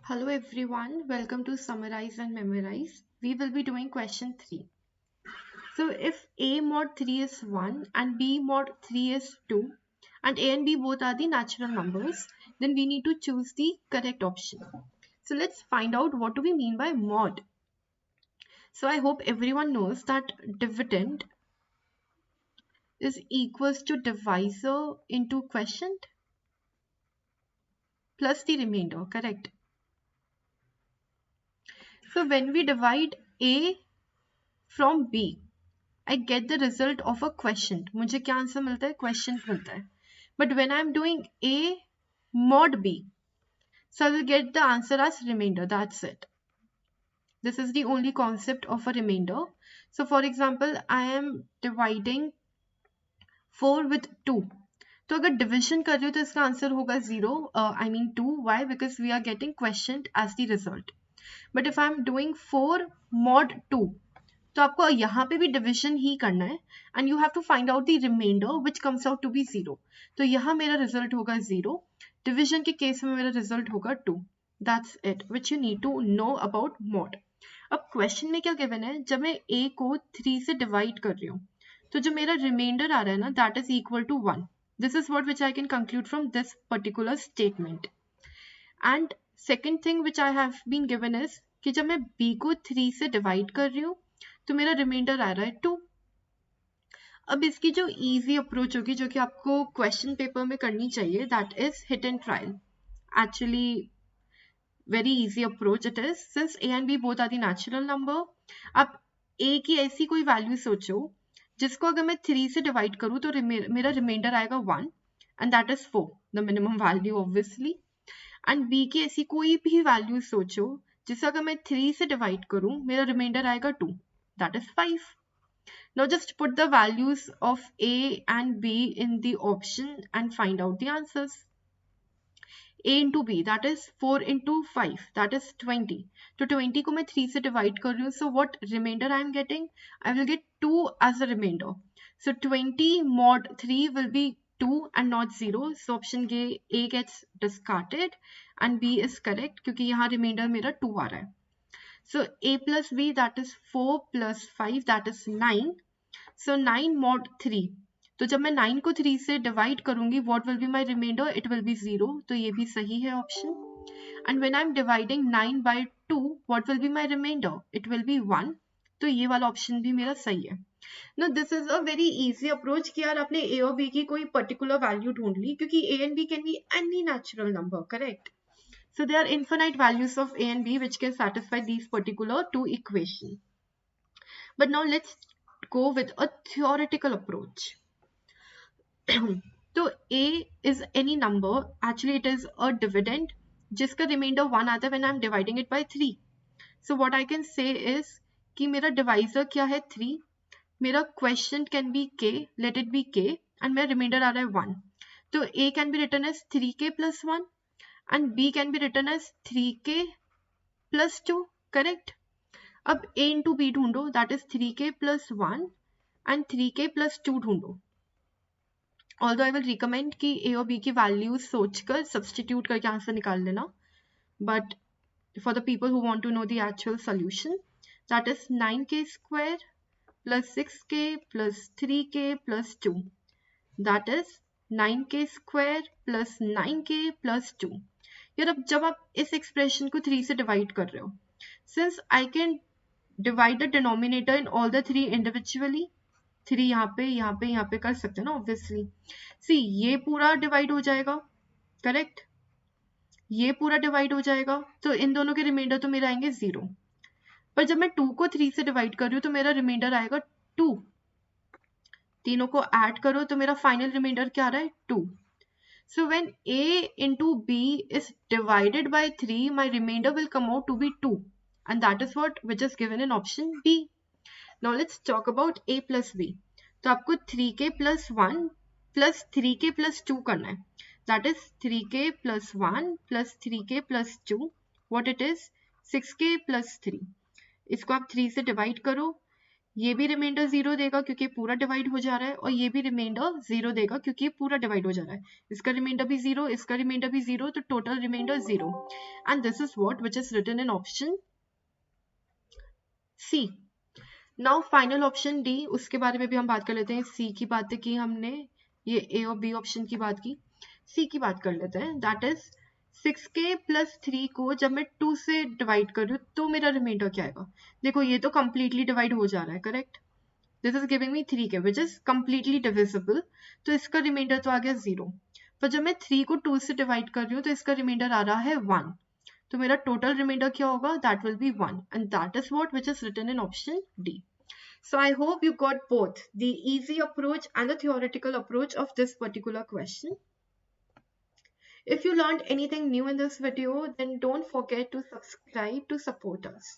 Hello everyone, welcome to Summarize and Memorize. We will be doing question 3. So if A mod 3 is 1 and B mod 3 is 2 and A and B both are the natural numbers, then we need to choose the correct option. So let's find out what do we mean by mod. So I hope everyone knows that dividend is equals to divisor into quotient plus the remainder, correct? So when we divide A from B, I get the result of a quotient. मुझे क्या answer मिलता है? Quotient मिलता है. But when I'm doing A mod B, so I will get the answer as remainder. That's it. This is the only concept of a remainder. So for example, I am dividing 4 with 2. तो अगर division कर रही हो तो इसका answer होगा 0. I mean 2. Why? Because we are getting quotient as the result. But if I'm doing 4 mod 2, तो आपको यहाँ पे भी डिविजन ही करना है and you have to find out the remainder which comes out to be 0. तो यहाँ मेरा रिजल्ट होगा 0. डिविजन के केस में मेरा रिजल्ट होगा 2. That's it which you need to know about mod. अब क्वेश्चन में क्या गिवन है, जब मैं a को 3 से डिवाइड कर रही हूँ तो जो मेरा रिमाइंडर आ रहा है ना, that is equal to 1. This is what which I can conclude from this particular statement. And second thing which I have been given is कि जब मैं b को 3 से डिवाइड कर रही हूँ तो मेरा रिमाइंडर आ रहा है 2. अब इसकी जो इजी अप्रोच होगी जो कि आपको क्वेश्चन पेपर में करनी चाहिए, that is hit and trial. Actually very easy approach it is, since a and b both are the natural number. आप a की ऐसी कोई वैल्यू सोचो जिसको अगर मैं 3 से डिवाइड करूं तो मेरा रिमाइंडर आएगा 1 and that is 4, the minimum value obviously. And b की ऐसी कोई भी वैल्यू सोचो जिसे अगर मैं 3 से डिवाइड करूं मेरा रिमाइंडर आएगा 2, that is 5. Now just put the values of A and B in the option and find out the answers. A into B, that is 4 into 5, that is 20. तो 20 को मैं 3 से divide कर रही हूँ, so what remainder I am getting? I will get 2 as a remainder. So 20 mod 3 will be 2 and not 0. So option A gets discarded and B is correct क्योंकि यहाँ remainder मेरा 2 आ रहा है. So a plus b, that is 4 plus 5, that is 9. So 9 mod 3. तो जब मैं 9 को 3 से डिवाइड करूंगी, what will be my remainder? It will be 0. तो ये भी सही है option. And when I'm dividing 9 by 2, what will be my remainder? It will be 1. तो ये वाला ऑप्शन भी मेरा सही है. Now this is a very easy approach कि यार आपने a और b की कोई particular value ढूंढ ली, क्योंकि a and b can be any natural number, correct? So there are infinite values of a and b which can satisfy these particular two equations. But now let's go with a theoretical approach. So a is any number, actually it is a dividend जिसका remainder 1 आता है when I'm dividing it by 3. So what I can say is कि मेरा divisor क्या है 3, मेरा quotient can be k, let it be k, and मेरा remainder आ रहा है 1. तो a can be written as 3k plus 1 and b can be written as 3k plus 2, correct? अब a into b ढूंढो, that is 3k plus 1 and 3k plus 2 ढूंढो. Although I will recommend कि a और b की values सोचकर substitute करके answer निकाल लेना, but for the people who want to know the actual solution, that is 9k square plus 6k plus 3k plus 2, that is 9k square plus 9k plus 2. यार अब जब आप इस एक्सप्रेशन को 3 से डिवाइड कर रहे हो, since I can divide the denominator in all the 3 individually, 3 यहाँ पे कर सकते हैं ना ऑब्वियसली. सी ये पूरा डिवाइड हो जाएगा, करेक्ट? ये पूरा डिवाइड हो जाएगा, तो इन दोनों के रिमाइंडर तो मेरे आएंगे 0. पर जब मैं 2 को 3 से डिवाइड कर रही हूँ तो मेरा रिमाइंडर आएगा 2. तीनों को ऐड करो तो मेरा फाइनल रिमाइंडर क्या आ रहा है? 2. So when a into b is divided by 3, my remainder will come out to be 2, and that is what which is given in option B. Now let's talk about a plus b. तो आपको 3k plus 1 plus 3k plus 2 करना है. That is 3k plus 1 plus 3k plus 2. What it is? 6k plus 3. इसको आप 3 से divide करो. ये भी रिमाइंडर 0 देगा क्योंकि पूरा डिवाइड हो जा रहा है, और ये भी रिमाइंडर 0 देगा क्योंकि पूरा डिवाइड हो जा रहा है. इसका रिमाइंडर भी 0, इसका रिमाइंडर भी 0, तो total remainder 0. And this is what which is written in option C. Now final option D, उसके बारे में भी हम बात कर लेते हैं. सी की बातें की हमने, ये ए और बी ऑप्शन की बात की. सी की बात कर लेते हैं. दैट इज 6k प्लस 3 को जब मैं 2 से डिवाइड करूँ तो मेरा रिमाइंडर क्या आएगा. देखो ये तो कंप्लीटली डिवाइड हो जा रहा है, correct. This is giving me 3k which is completely divisible, तो इसका रिमाइंडर तो आ गया 0. पर जब मैं 3 को 2 से डिवाइड कर रही हूँ तो इसका रिमाइंडर आ रहा है 1. तो मेरा टोटल रिमाइंडर क्या होगा, that will be 1, and that is what which is written in option D. So I hope you got both the easy approach and the theoretical approach of this particular question. If you learned anything new in this video, then don't forget to subscribe to support us.